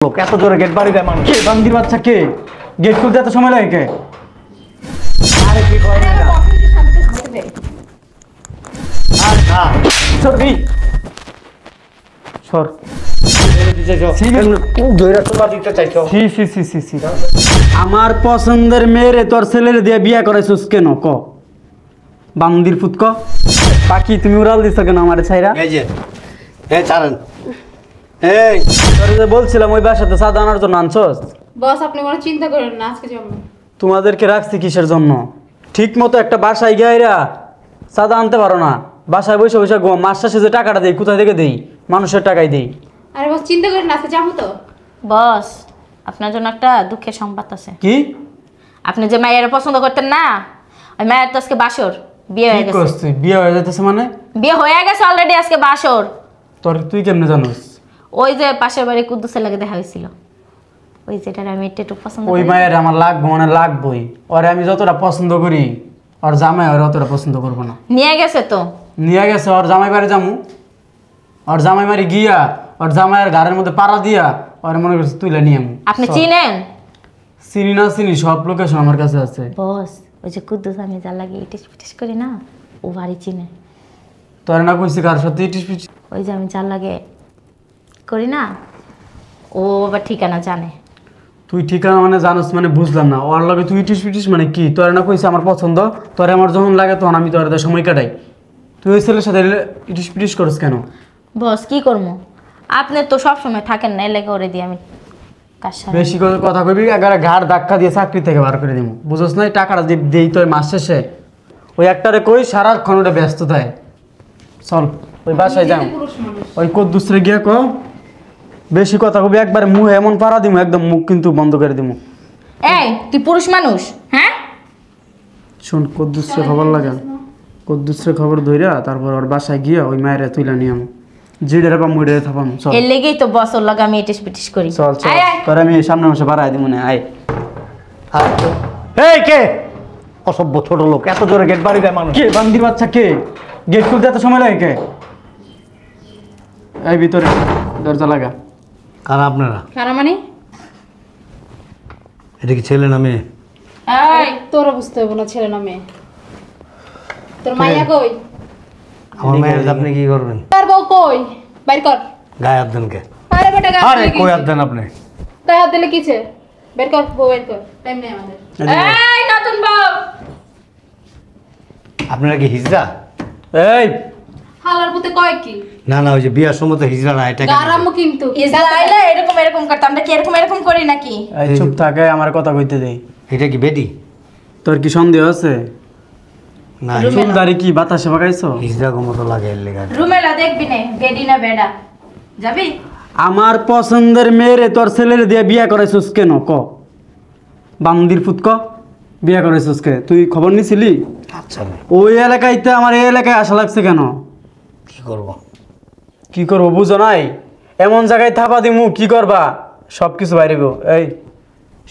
লোক এত জোরে গেট বাড়ি দেয় মানুষ। কে বান্দির বাচ্চা? কে গেট খুলতে এত সময় লাগে? কে? আরে কি করে না আর না সর দি সর। আমার পছন্দের মেয়েরে তোর ছেলের দিয়ে বিয়ে করাইছিস কেন? ক বান্দির ফুত ক বাকি তুমি উড়াল দিছ কেন আমার ছাইরা? এই যে এই ছাড়েন। এই তোর যে বলছিলাম ওই বাসাতে চাঁদা আনার জন্য আনছস। বস আপনি কোনো চিন্তা করেন না, আজকে যাবো। তোমাদেরকে রাখছি কিসের জন্য? ঠিক মতো একটা বাসায় গিয়ে চাঁদা আনতে পারো না। বাসায় বসে বসে মাস শেষে যে টাকাটা দেই কোথায় থেকে দেই? মানুষের টাকাই দেই। আরে বস চিন্তা করেন না, আজকে যাবো তো। বস আপনার জন্য একটা দুঃখের সংবাদ আছে। কি? আপনি যে মায়ের পছন্দ করতেন না, ওই মায়ের তো আজকে বাসর, বিয়ে হয়ে কি গেছে। করছিস? বিয়ে হয়ে যাইতেছে মানে? বিয়ে হয়ে গেছে অলরেডি, আজকে বাসর। তুই কেমনে জানোস? ওই যে পাশের বাড়ি কুদ্দুসের লাগে দেখা হয়েছিল, ওই যেটা আমি একটু পছন্দ ওই করি। মায়ের আমার লাগবো মানে লাগবোই। ওরে আমি যতটা পছন্দ করি ওর জামাই ওর অতটা পছন্দ করবো না। নিয়ে গেছে তো, নিয়ে গেছে ওর জামাই বাড়ি যামু, ওর জামাই বাড়ি গিয়া ওর জামাইয়ের ঘরের মধ্যে পাড়া দিয়া ওর মনে করছে তুইলে নিয়ে আমু। আপনি চিনেন? চিনি না চিনি, সব লোকেশন আমার কাছে আছে। বস ওই যে কুদ্দুস আমি যা লাগে ইটিস পিটিস করি না, ও বাড়ি চিনে। তোর না কইছি কার সাথে ইটিস পিটিস? ওই যে আমি যার লাগে করি না, ও আবার ঠিকানা জানে। তুই ঠিকানা মানে জানোস মানে বুঝলাম না। ওর লগে তুই ইটিস পিটিস মানে কি? তোর না কইছি আমার পছন্দ, তোরে আমার যখন লাগে তখন আমি তোর সময় কাটাই। তুই ওই ছেলের সাথে ইটিস পিটিস করিস কেন? বস কি করবো, আপনি তো সবসময় থাকেন না, এলাকা ওরে দিয়ে আমি কাজ সারি। বেশি করে কথা কইবি একবারে ঘাড় ধাক্কা দিয়ে চাকরি থেকে বার করে দিব। বুঝছ না? টাকাটা দেই তোর মাস শেষে। ওই একটারে কই সারাক্ষণ ওটা ব্যস্ত থাকে। চল ওই বাসায় যাও, পুরুষ মানুষ। ওই কদ্দুসরে গিয়ে ক বেশি কথা কবি একবার মুখ এমন পাড়া দিমু একদম মুখ কিন্তু বন্ধ করে দিমু। এই তুই পুরুষ মানুষ? হ্যাঁ শোন কদ্দুসরে খবর লাগা, কদ্দুসরে খবর ধইরা তারপর ওর বাসায় গিয়া ওই মায়ের তুইলা নিয়াম, জিডের বা মুডের থাপাম। চল এর লেগেই তো বস ওর লাগে আমি ইটিস পিটিস করি। চল চল, আয়, আয়। তোর আমি সামনে মাসে বাড়াই দিমু না। আয় এই কে অসভ্য ছোট লোক এত জোরে গেট বাড়ি দেয় মানুষ। কে বান্দির বাচ্চা? কে গেট খুলতে এত সময় লাগে? কে? এই ভিতরে দরজা লাগা। কারা আপনারা? কারা মানে? এটা কি ছেলে না মেয়ে? এই তোরা বুঝতে হবে না, ছেলে না মেয়ে। তোর মাইয়া কই? আমার মেয়ের আপনি কি করবেন? তার বউ কই? বাইর কর। গায়ে হাত দেন কে? আরে বেটা গাছ আরে কই হাত দেন আপনি? তাই হাত দিলে কিছে? বের কর, বউ বের কর, টাইম নেই আমাদের। এই নতুন বউ, আপনারা কি হিজড়া? এই হালার পুতে কয় কি? না না, ওই যে বিয়ার সময় তো হিজড়া না, এটা কেন? গারামো কিন্তু। ইসরায়েলে এরকম এরকম করতাম, আমরা কি এরকম এরকম করি নাকি? এই চুপ থাকে, আমার কথা কইতে দেই। এটা কি বেটি? তোর কি সন্দেহ আছে? না চুলদারি কি বাতাসে পাকাইছো? হিজড়া গো মতো লাগে এর লেগে। রুমেলা দেখবি না, বেডি না বেডা যাবি? আমার পছন্দের মেয়েরে তোর ছেলের দিয়ে বিয়ে করাইছিস কেন? ক বান্দির ফুত ক বিয়ে করাইছিস কে? তুই খবর নিছিলি? আচ্ছা ওই এলাকাইতে আমার এই এলাকায় আসা লাগছে কেন? কি করব? কি করবো বুঝো নাই? এমন জায়গায় থাপা দিমু কি করবা? সব কিছু বাইরে গো। এই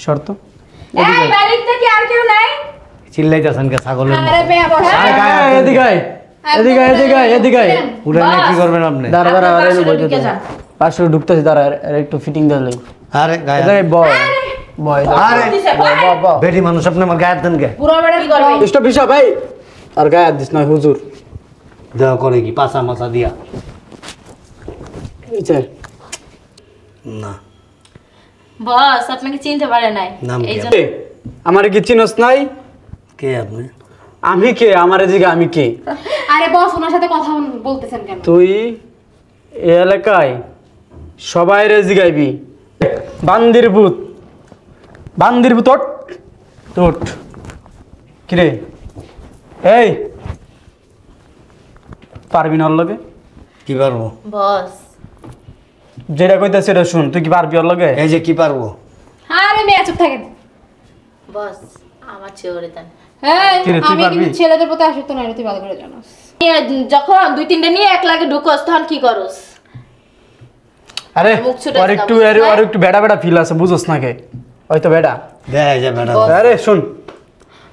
শর্ত এই বাড়িতে থেকে আর কেউ নাই? চিল্লাইতেছেন কে ছাগলের মতো? আরে বেয়া বস। এদিকে আয়, এদিকে আয়, এদিকে আয়, এদিকে আয়। উড়ে নিয়ে কি করবেন আপনি? দাঁড়া দাঁড়া, আপনার আরে বাসায় বইতে ঢুকে যান। পাশে ঢুকতেছি, দাঁড়া আর একটু ফিটিং দিলে। আরে গায়ে হাত- এদিকে বয় বয় আরে দিছে, বয়, বয়, বয়। বেটি মানুষ আপনি আমার গায়ে হাত দেন কে? বুড়ো বেড়া কি করবে? স্টপ হিসাব ভাই, আর গায়ে হাত দিস না হুজুর। দেওয়া করে কি পাছা মাছা দিয়া? এই যে, না বস আপনাকে চিনতে পারে নাই, নাম এই কি? জন্য। এ, আমার কি চিনস নাই? কে আপনি? আমি কে? আমার এদিকে আমি কে? আরে বস ওনার সাথে কথা বলতেছেন কেন? তুই এই এলাকায় সবাই রে জিগাইবি বান্দির ভূত, বান্দির ভূত ওঠ ওঠ। কিরে এই পারবি না ওর লগে? কি পারবো? বস যেটা কইতাছি সেটা শুন। তুই কি পারবি ওর লগে? এই যে কি পারবো? আরে মেয়ে চুপ থাকেন। বস আমার চেয়ে দেন। হ্যাঁ কি রে, তুই আমি কিন্তু পারবি? ছেলেদের প্রতি আসক্ত নই, তুই ভালো করে জানোস। যখন দুই তিনটে নিয়ে এক লাগে ঢুকোস তখন কি করস? আরে মুখ ছুটে ওর একটু যাবো, বুঝছ না? ওর একটু বেড়া বেড়া ফিল আছে, বুঝোস না কে? হয়তো বেড়া। দেখা যায় ম্যাডাম। আরে শুন,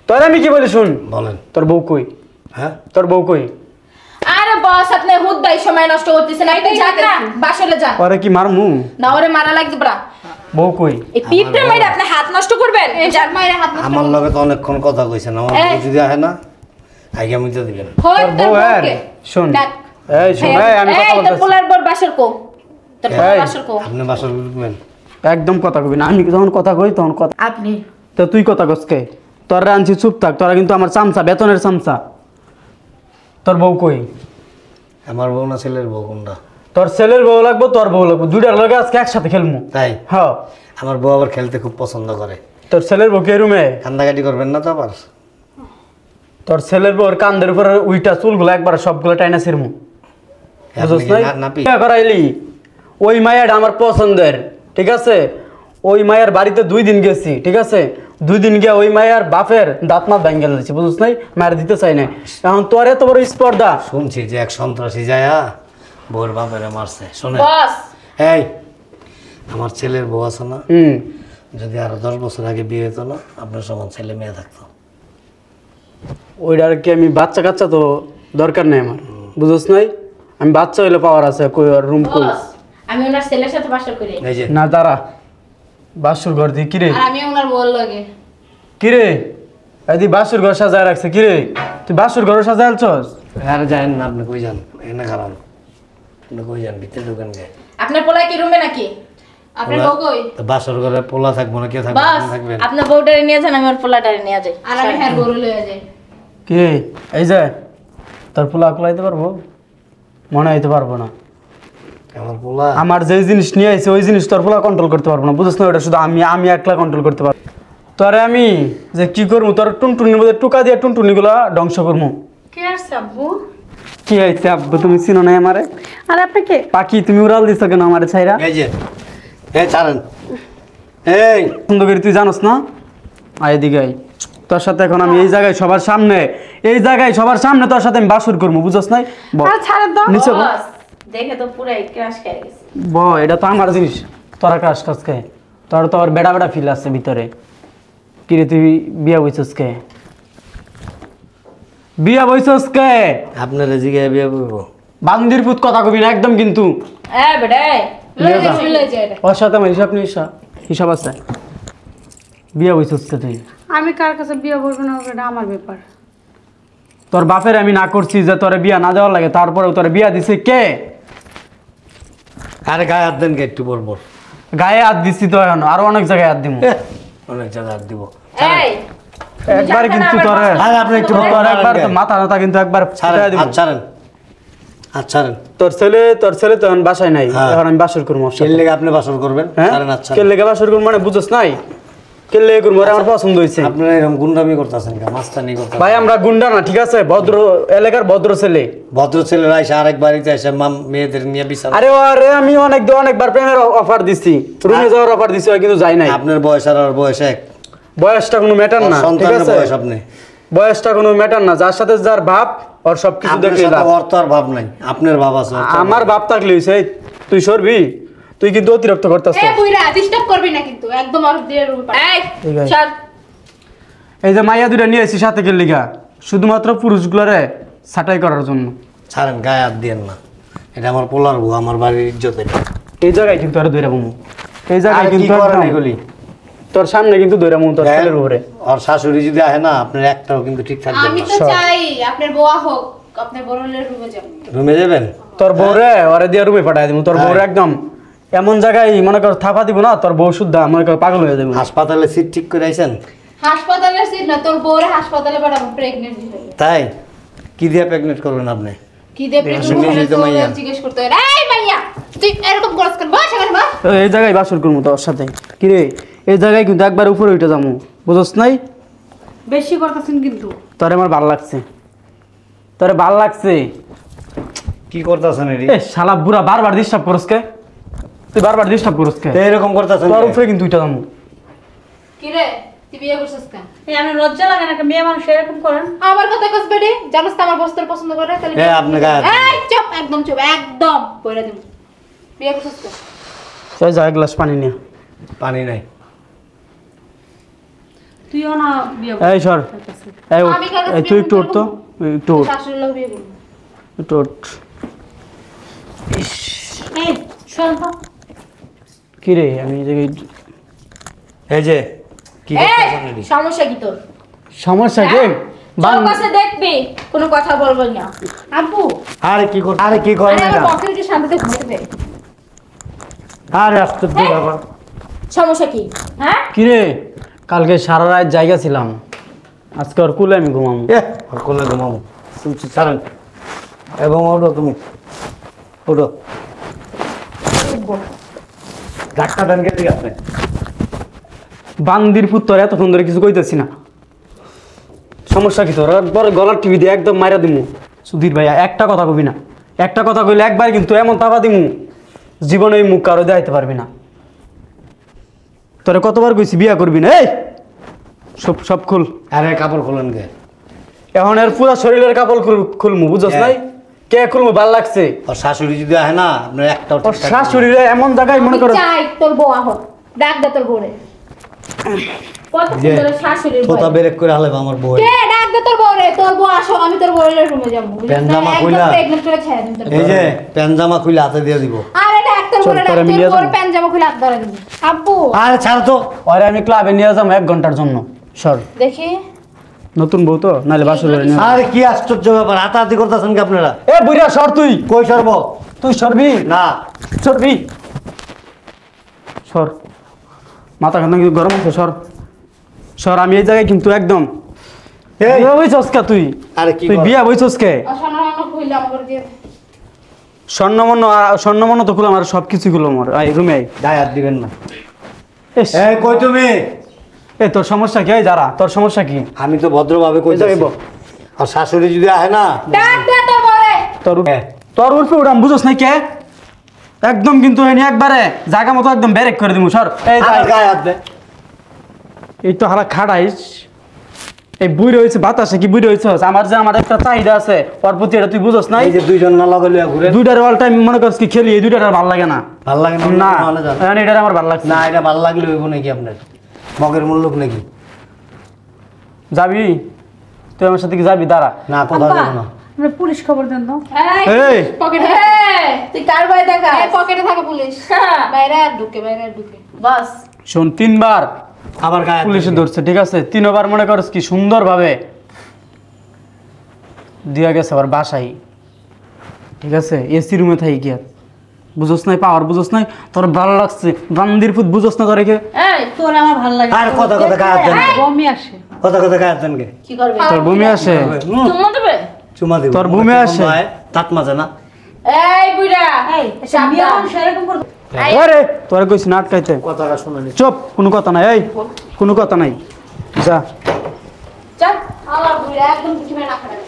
তোর আমি কি বলি শুন। বলেন। তোর বউ কই? হ্যাঁ তোর বউ কই? আরে বস আপনি হুদ্দাই সময় নষ্ট করতেছেন আপনি যান না বাসরে যান ওরে কি মারমু না ওরে মারা লাগবে বড়া বউ কই এই পিপড়ে মাইরা আপনি হাত নষ্ট করবেন এই যান মাইরা হাত নষ্ট আমার লগে তো অনেকক্ষণ কথা কইছেন আমার বউ যদি আহে না আগে মুইতে দিবেন হয় তোর তোর বউ আর বউকে শোন ডাক। এই শোন এই আমি কথা এই তোর বলতেছি পোলার বর বাসর কো তোর পোলার এই। বাসর কো আপনি বাসর করবেন একদম কথা কবি না আমি যখন কথা কই তখন কথা আপনি তো তুই কথা কসকে তোরা আনছি চুপ থাক তোরা কিন্তু আমার চামচা বেতনের চামচা তোর বউ কই আমার বউ না ছেলের বউ কোনটা তোর ছেলের বউ লাগবো তোর বউ লাগবো দুইটার লগে আজকে একসাথে খেলমু তাই হ্যাঁ আমার বউ আবার খেলতে খুব পছন্দ করে তোর ছেলের বউ কে রুমে কান্দাকাটি করবেন না তো আবার তোর ছেলের বউর কান্দের উপরে উইটা চুলগুলো একবার সবগুলো টাইনা ছিরমু আপনি বুঝছ কি নাই নাপি বিয়া করাইলি ওই মায়াটা আমার পছন্দের ঠিক আছে ওই মায়ের বাড়িতে 2 দিন গেছি ঠিক আছে 2 দিন গিয়ে ওই মায়ের বাপের দাঁত মাত ভাঙ্গেল দিয়েছি বুঝছ নাই মায়ের দিতে চাই না এখন তোর এত বড় স্পর্ধা শুনছি যে এক সন্ত্রাসী যায়া বউর বাপেরে মারছে শুনে বস এই আমার ছেলের বউ আছে না হুম যদি আরো 10 বছর আগে বিয়ে হতো না আপনার সমান ছেলে মেয়ে থাকতো ওইটার কি আমি বাচ্চা কাচ্চা তো দরকার নেই আমার বুঝছ নাই আমি বাচ্চা হইলে পাওয়ার আছে কই আর রুম কই বস আমি ওনার ছেলের সাথে বাসর করি এই যে না দাঁড়া বাসুর ঘর দিয়ে কিরে আর আমি ওনার বউর লাগে কিরে এদি বাসুর ঘর সাজায় রাখছে কিরে তুই বাসুর ঘর সাজায় আলছস আর যায়েন না আপনি কই যান এখানে খারাপ আপনি কই যান ভিতরে ঢুকেন গে আপনার পোলাই কি রুমে নাকি আপনার বউ কই তো বাসর ঘরে পোলা থাকবো না কে থাকবে বাস আপনি থাকবেন আপনার বউটারে নিয়ে যান আমি ওর পোলাটারে নিয়ে যাই আর আমি হ্যাঁ গরু লয়ে যাই কি এই যে তোর পোলা আকলাইতে পারবো মনে হইতে পারবো না আমার পোলা আমার যে জিনিস নিয়ে আইছে ওই জিনিস তোর পোলা কন্ট্রোল করতে পারবো না বুঝছ না ওটা শুধু আমি একলা কন্ট্রোল করতে পারবো তোরে আমি যে কি করবো তোর টুনটুনির মধ্যে টুকা দিয়ে টুনটুনিগুলো ধ্বংস করবো কে আসছে আব্বু? কি হয়েছে আব্বু তুমি চিনো না আমারে আর আপনি কে? পাখি তুমি উড়াল দিছো কেন আমারে ছাইরা এই যে এই ছাড়েন এই পছন্দ করি তুই জানোস না আয় এদিকে আয়। তোর সাথে এখন আমি এই জায়গায় সবার সামনে তোর সাথে আমি বাসুর করবো বুঝছ নাই বল। আর ছাড়েন তো। নিচে বল। বস দেখে তো পুরাই ক্রাশ খেয়ে গেছে এটা তো আমার জিনিস তোরা কাজ কাজ কে তোর বেড়া বেড়া ফিল আছে ভিতরে কিরে তুই বিয়া বইছস কে আপনার জিগায় বিয়ে করবো বান্দির পুত কথা কবি না একদম কিন্তু এ বেটা লয়ে যাই লয়ে যাই ওর সাথে আমার হিসাব আছে বিয়া বইছস কে তুই আমি কার কাছে বিয়ে করবো না এটা আমার ব্যাপার। তোর বাপের আমি না করছি যে তোরে বিয়া না দেওয়ার লাগে তারপরেও তোরে বিয়া দিছে কে আরে গায়ে হাত দেন কে একটু বলবো গায়ে হাত দিচ্ছি তো এখন আরো অনেক জায়গায় হাত দিব অনেক জায়গায় হাত দিব এই একবার কিন্তু তোরে আরে আপনি একটু তোর একবার তো মাথা নাথা কিন্তু একবার ছাড়েন ফুটাইয়া দিব। হাত ছাড়েন হাত ছাড়েন তোর ছেলে তো এখন বাসায় নাই হ্যাঁ। এখন আমি বাসর করবো ওর সাথে। এর লেগে আপনি বাসর করবেন হ্যাঁ ছাড়েন হাত ছাড়েন কে লেগে বাসর করবো মানে বুঝছ নাই কে লেগে করবো ওরে আমার পছন্দ হয়েছে আপনারা এরকম গুন্ডামি করতেছেন কা মাস্তানি করতেছেন ভাই আমরা গুন্ডা না ঠিক আছে ভদ্র এলাকার ভদ্র ছেলে ভদ্র ছেলেরা এসে আরেক বাড়িতে এসে মেয়েদের নিয়ে বিচার আরে আমি অনেকবার প্রেমের অফার দিছি রুমে যাওয়ার অফার দিছি ও কিন্তু যাই নাই আপনার বয়স আর ওর বয়স এক বয়সটা কোনো ম্যাটার না ঠিক সন্তানের আছে বয়স আপনি বয়সটা কোনো ম্যাটার না যার সাথে যার ভাব ওর সবকিছু আপনার দেখলে সাথে লাভ। ওর তো আর ভাব নাই আপনার ভাব আছে ওর তো আর আমার ভাব থাকলে হইছে তুই সরবি তুই কিন্তু অতিরিক্ত করতেছ এ বুইরা ডিস্টার্ব করবি না কিন্তু একদম আর দিয়ে রুমে এই ঠিক আছে। চল এই যে মাইয়া দুইটা নিয়ে এসেছি সাথে গেল লিগা শুধুমাত্র পুরুষগুলোরে ছাটাই করার জন্য ছাড়েন গায়ে হাত দিয়েন না এটা আমার পোলার বউ আমার বাড়ির ইজ্জত এটা এই জায়গায় কিন্তু আর দৈরা বমু এই জায়গায় আরে কি কিন্তু করেন একদম- এগুলি তোর সামনে কিন্তু দৈরা বমু তোর ছেলের উপরে আর শাশুড়ি যদি আহে না আপনার একটাও কিন্তু ঠিক থাকবে আমি না তো চাই আপনার বোয়া হোক আপনার বড়লের রুমে যাব রুমে যাবেন তোর বউরে ওরে দিয়ে রুমে পাঠাই দিব তোর হ্যাঁ। বউরে একদম এমন জায়গায় মনে কর থাপা দিব না তোর বউ শুদ্ধা মনে কর পাগল হয়ে যাবে হাসপাতালে সিট ঠিক করে আইছেন হাসপাতালের সিট না তোর বউরে হাসপাতালে পাঠাবো প্রেগন্যান্ট হয়ে তাই কি দিয়ে প্রেগনেন্ট করবেন আপনি কি দে প্রেগন্যান্ট হলে তো মাইয়া। জিজ্ঞেস করতে হয় এই মাইয়া তুই এরকম করছ কেন বস এখানে বস তো এই জায়গায় বাসর করবো তোর সাথে কি রে এই জায়গায় কিন্তু একবার উপরে উঠে যাবো বুঝছ নাই বেশি করতেছেন কিন্তু। তোরে আমার ভাল লাগছে তোরে ভাল লাগছে কি করতেছেন এটি এ শালা বুড়া বারবার ডিস্টার্ব করস কে তুই বারবার ডিস্টার্ব করস কে এরকম করতেছেন তোর উপরে কিন্তু উঠে যাবো কি রে তুই বিয়ে করছিস কেন এই আমি লজ্জা লাগে না একটা মেয়ে মানুষ এরকম করেন? আমার কথা কস বেডি জানোস তো আমার বস্তর পছন্দ করে তাহলে এ, আপনি গায়ে হাত এই চুপ একদম কইরা দিমু বিয়ে করছিস কেন তুই যা এক গ্লাস পানি নিয়ে পানি নাই তুইও না বিয়ে এই সর এই উঠ। আমি কার কাছে এই তুই বিয়ে একটু উঠ তো করবো? একটু উঠ শাশুড়ির লোক বিয়ে করবো টোট এই শোন তো কি রে আমি এই জায়গায় এই যে কি এই, করতেছেন এডি? সমস্যা কি তোর? সমস্যা কি তোর কাছে দেখবি, কোনো কথা বলবো না। আব্বু আরে কি করেন আরে এটা আমার পকেটে শান্তিতে ঘুমাতে দে। আরে আশ্চর্য ব্যাপার সমস্যা কি? হ্যাঁ? কি রে কালকে সারা রাত জায়গা ছিলাম, আজকে ওর কুলে আমি ঘুমাবো। আর কোলে ঘুমাবো শুনছি ছাড়েন এবং ওঠো তুমি ওঠো ধাক্কা দেন কে ঠিক আছে বান্দির পুত্তর এতক্ষণ ধরে কিছু কইতেছি না, সমস্যা কি তোর? পরে গলার টিভি দিয়ে একদম মাইরা দিমু। সুধীর ভাইয়া একটা কথা কবি না, একটা কথা কইলে একবার কিন্তু এমন তাবা দিমু জীবনে এই মুখ কারো দেখাইতে পারবি না। তোরে কতবার কইছি বিয়া করবি না, এই সব সব খুল। আরে কাপড় খোলেন কে? এখন এর পুরো শরীরের কাপড় খুলমু, বুঝছস নাই? কে খুলমু? ভাল লাগছে ওর শাশুড়ি যদি আহে না আপনার একটা ওর শাশুড়িরে এমন জায়গায় মনে করো। আমি চাই তোর বউ আহক, ডাক দে তোর বউরে। কত যে সুন্দর শাশুড়ির তোতা বউ। বেরেক করে হালে আমার বউ। কে ডাক দে তোর বউরে? তোর বউ আসো, আমি তোর বউরের রুমে যাবো। পেনজামা খুইলা। প্রেগন্যান্ট করে ছেড়ে দিন তোর এই বউ। যে প্যানজামা খুলে হাতে দিয়ে দিব। আরে ডাক তোর চল, বউরে, তোরে ডাক আমি তোর নিয়ে বউর যাবো। প্যান্ট জামা খুলে হাত ধরে দিবি। আব্বু আরে ছাড় তো। ওরে আমি ক্লাবে নিয়ে যাবো 1 ঘন্টার জন্য। সর, দেখি নতুন বউ তো, নাহলে বাসর করে নিয়ে। আরে কি আশ্চর্য ব্যাপার, হাতাহাতি করতেছেন কি আপনারা? এ বুইরা সর, তুই কই সরব? তুই সরবি না সরবি, সর। মাথা খান কিন্তু গরম আছে, সর সর। আমি এই জায়গায় কিন্তু একদম এই বিয়া বইছস কে তুই? আরে কি তুই কর? বিয়া বইছস কে? অসম্মান খুইলে আমাকে দিয়ে দে। স্বর্ণমন্য তো খুলো, আমার সব কিছু খুলো আমার। আই রুমে আই। গায়ে হাত দিবেন না। এস, এই কই তুমি? এ তোর সমস্যা কি? এই যারা তোর সমস্যা কি? আমি তো ভদ্রভাবে কই এই জায়গায় বল। আর শাশুড়ি যদি আহে না ডাক দে তোর বউরে। তোর হ্যাঁ। তোর উঠবে উঠাম, বুঝছস নাই কে? একদম কিন্তু এনে একবারে জায়গা মতো একদম ব্যারেক করে দিমু। সর। এই যাই। আমার গায়ে হাত দে। এই তো হারা খাড়াইস, এই বুড়ি হয়েছে বাতাসে কি বুড়ি হয়েছে? আমার একটা চাহিদা আছে ওর প্রতি, এটা তুই বুঝস নাই? এই যে দুইজন না লগালে ঘুরে দুইটার অল টাইম মনে করছিস কি খেলি, এই দুইটার আর ভালো লাগে না। ভাল লাগে না? না ভালো যান। এখন এটার আমার ভালো লাগছে না না। এটা ভাল লাগলে হইব নাকি আপনার? মগের মূল্য নাকি? যাবি তুই আমার সাথে কি যাবি? দাঁড়া। না কোথাও আব্বা যাবো না। আপনি পুলিশ খবর দেন তো। এই পকেটে তুই কার ভাই দেখা? এই পকেটে থাকে পুলিশ। বাইরে আর ঢুকে, বাইরে আর ঢুকে। বাস। শোন, 3বার আবার গায়ে হাত পুলিশে দিবি। ধরছে, ঠিক আছে? 3বার মনে করস কি সুন্দরভাবে দিয়া গেছে আবার বাসায়, ঠিক আছে? এসি রুমে থাকি গিয়া, বুঝোস নাই পাওয়ার, বুঝোস নাই? তোর ভালো লাগছে বান্দির ফুট, বুঝোস না তোর কে? এই তোর আমার ভালো লাগে। আর কথা কথা গায়ে হাত দেন কে? বমি আসে। কথা কথা গায়ে হাত দেন কে? কি করবে? তোর বমি আসে? চুম্মা দেবে? চুমা দিব। তোর বমি আসে? তাত মাঝে না। এই বুইড়া, এই সাবধান। বিয়ে মানুষ এরকম করবে। আরে তোর কইছি না আটকাইতে। কথাটা শুনে নি। চুপ, কোনো কথা নাই। এই কোনো কথা নাই, যা। চল, আল্লাহ বুইড়া একদম কিছু না খারাপ।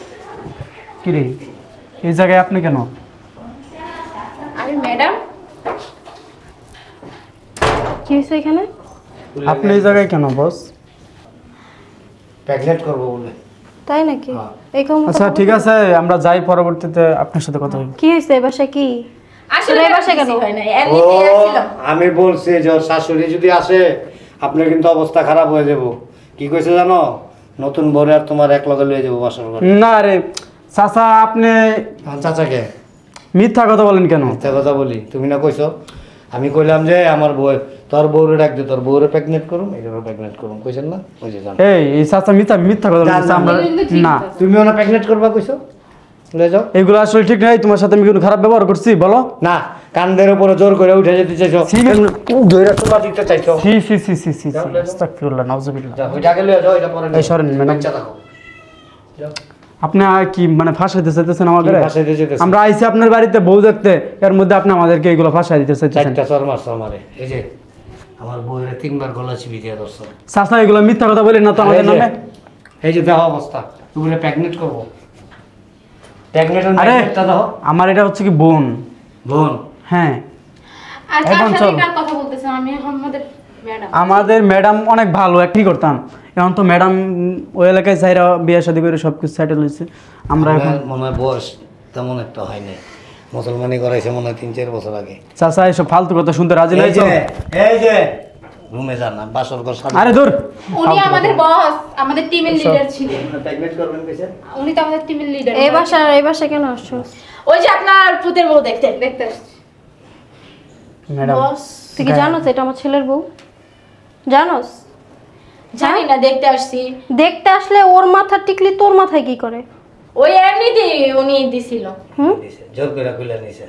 কি রে এই জায়গায় আপনি কেন? আমি ম্যাডাম। কি হইছে এখানে? আপনি এই জায়গায় কেন বস? প্যাকেট করবো বলে। তাই নাকি? এই কম আচ্ছা ঠিক আছে, আমরা যাই, পরবর্তীতে আপনার সাথে কথা হবে। কি হয়েছে? এবার কি আসলে এই বাসায় কেন? হয় না, ও এমনিতেই আসছিলাম। আমি বলছি যে ওর শাশুড়ি যদি আসে আপনার কিন্তু অবস্থা খারাপ হয়ে যাব। কি কইছে জানো? নতুন বরে আর তোমার এক লগে লয়ে যাবো বাসর ঘরে। না রে চাচা, আপনি চাচাকে মিথ্যা কথা বলেন কেন? মিথ্যা কথা বলি? তুমি না কইছো? আমি কইলাম যে আমার বউ, তোর বউরে ডাক দে, তোর বউরে প্রেগনেন্ট করুম, এটারও প্রেগনেন্ট করুম, কইছেন না? ওই যে জান। এই চাচা মিথ্যা কথা বলছে। আমরা না, তুমিও না প্রেগনেন্ট করবা কইছো? লয়ে যাও। এগুলো আসলে ঠিক নাই। তোমার সাথে আমি কোনো খারাপ ব্যবহার করছি বলো? না, কান্দের উপরে জোর করে উঠে যেতে চাইছো, ধইরা তোলা দিতে চাইছো। সি সি সি সি সি আস্তাগফিরুল্লাহ, নাউজুবিল্লাহ। যাও, ওইটাকে লয়ে যাও, এটা পরে এই সরেন ম্যাডাম। বাচ্চা থাকো। যাও। আপনি কি মানে ফাঁসাইতে চাইতেছেন আমাদের? কি ফাঁসাইতে চাইতেছি? আমরা আইছি আপনার বাড়িতে বউ দেখতে, এর মধ্যে আপনি আমাদেরকে এইগুলো ফাঁসাই দিতে চাইতেছেন। চারটা চর মারছো আমারে। এই যে আমার বউরে 3বার গলা চিবি দিয়ে ধরছো। চাচা এগুলো মিথ্যা কথা বলেন না তো আমাদের এই যে- নামে। এই যে দেখো অবস্থা, তুমি বলে প্রেগনেন্ট করবো। প্রেগনেন্ট আরে একটা দাও। আমার এটা হচ্ছে কি বোন। বোন? হ্যাঁ, আর কার এখন সাথে চল। কার কথা বলতেছেন? আমি আমাদের ম্যাডাম। আমাদের ম্যাডাম অনেক ভালো একই করতাম। এখন তো ম্যাডাম ওই এলাকায় চাইরা বিয়ে শাদী করে সব কিছু সেটেল হয়েছে। আমরা এখন আমার মনে হয় বয়স তেমন একটা হয় নাই, মুসলমানি করাইছে মনে হয় 3-4 বছর আগে। চাচা এসব ফালতু কথা শুনতে রাজি নাই এই তো। যে এই যে রুমে যান না বাসর ঘর সাজান। আরে দূর উনি আমাদের বস, আমাদের টিমের লিডার ছিলেন। প্রেগনেন্ট করবেন কইছে? উনি তো আমাদের টিমের লিডার। এই বাসায় কেন আসছো? ওই যে আপনার পুতের বউ দেখতে দেখতে আসছে। ম্যাডাম বস তুই কি জানোস এটা আমার ছেলের বউ? জানোস? জানি না, দেখতে আসছি। দেখতে আসলে ওর মাথার টিকলি তোর মাথায় কি করে? ওই এমনিতেই উনি দিছিল। দিছে, জোর করে খুলে নিছে।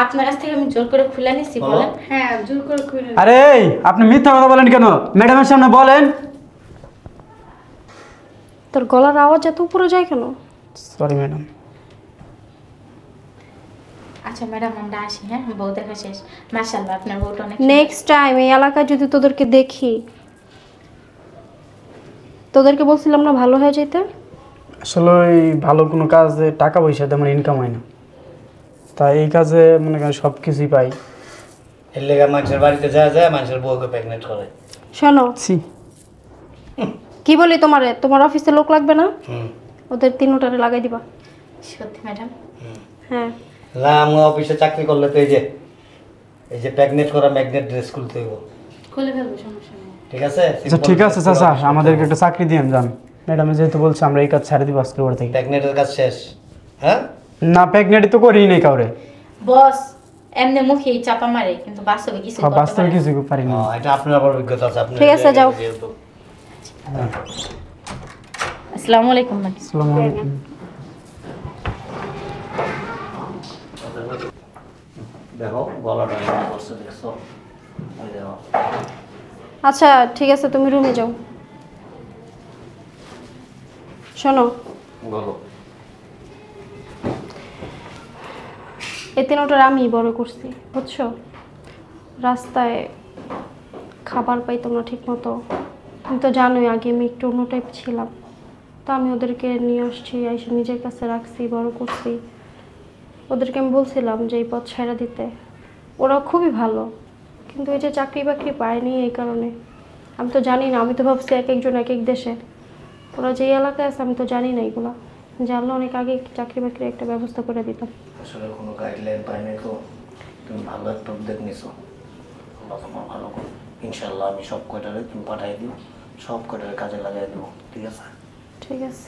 আপনার কাছ থেকে আমি জোর করে খুলে নিছি বলো। বলেন। হ্যাঁ, জোর করে খুলে। আরে এই, আপনি মিথ্যা কথা বলেন কেন? ম্যাডামের সামনে বলেন। তোর গলার আওয়াজ এত উপরে যায় কেন? Sorry madam. আচ্ছা ম্যাডাম, আমরা আসি। হ্যাঁ, বউ দেখা শেষ। মাশাআল্লাহ, আপনার বউটা অনেক নেক্সট টাইম এই এলাকায় যদি তোদেরকে দেখি, তোদেরকে বলছিলাম না ভালো হয়ে যেতে? আসলে ওই ভালো কোনো কাজে টাকা পয়সা তেমন ইনকাম হয় না, তাই এই কাজে মনে করেন সব কিছুই পাই। এর লেগে মানুষের বাড়িতে যায় যায় মানুষের বউকে প্রেগনেন্ট করে। শোনো, ছি, কি বলি তোমারে, তোমার অফিসে লোক লাগবে না? হুম ওদের তিনটারে লাগাই দিবা। সত্যি ম্যাডাম। হ্যাঁ, আমি অফিসে চাকরি করলে তো এই যে প্রেগনেন্ট করা ম্যাগনেট ড্রেস খুলতে হইব, খুলে ফেলবো, সমস্যা নেই। ঠিক আছে? আচ্ছা ঠিক আছে চাচা, আমাদেরকে একটা চাকরি দিয়ে যান। ম্যাডামে যেহেতু বলছে আমরা এই কাজ ছাড়ে দিব আজকের পর থেকে। প্রেগনেন্টের কাজ শেষ। হ্যাঁ, না প্রেগনেন্টই তো করিই নাই কাউরে, বস এমনি মুখে চাপা মারে, কিন্তু বাস্তবে কিছু করতে বাস্তবে পারে না। কিছু পারি না। এটা আপনার আবার অভিজ্ঞতা আছে। আপনি ঠিক আছে, যাও। আসসালামু আলাইকুম ম্যাডাম। আসসালামু আলাইকুম। দেখো গলাটা এরকম করছে, দেখছো? এই দেখো। আচ্ছা ঠিক আছে, তুমি রুমে যাও। শোনো, বলো। এই তিনটার আমি বড় করছি, বুঝছো? রাস্তায় খাবার পাইতো না ঠিক মতো, তুমি তো জানোই আগে আমি একটু অন্য টাইপ ছিলাম। তো আমি ওদেরকে নিয়ে আসছি, এসে নিজের কাছে রাখছি, বড় করছি। ওদেরকে আমি বলছিলাম যে এই পথ ছেড়ে দিতে, ওরা খুবই ভালো, কিন্তু এই যে চাকরি বাকরি পায়নি এই কারণে। আমি তো জানি না, আমি তো ভাবছি এক একজন এক এক দেশে, ওরা যেই এলাকায় আছে আমি তো জানি না এগুলো। জানলে অনেক আগে চাকরি বাকরি একটা ব্যবস্থা করে দিতাম। আসলে কোনো গাইডলাইন পাই নাই তো, তুমি ভালো একটা উদ্যোগ নিছো, আল্লাহ তোমার ভালো করো। ইনশাল্লাহ আমি সব কয়টারে তুমি পাঠাই দিও, সব কয়টারে কাজে লাগাই দেবো, ঠিক আছে? ঠিক আছে।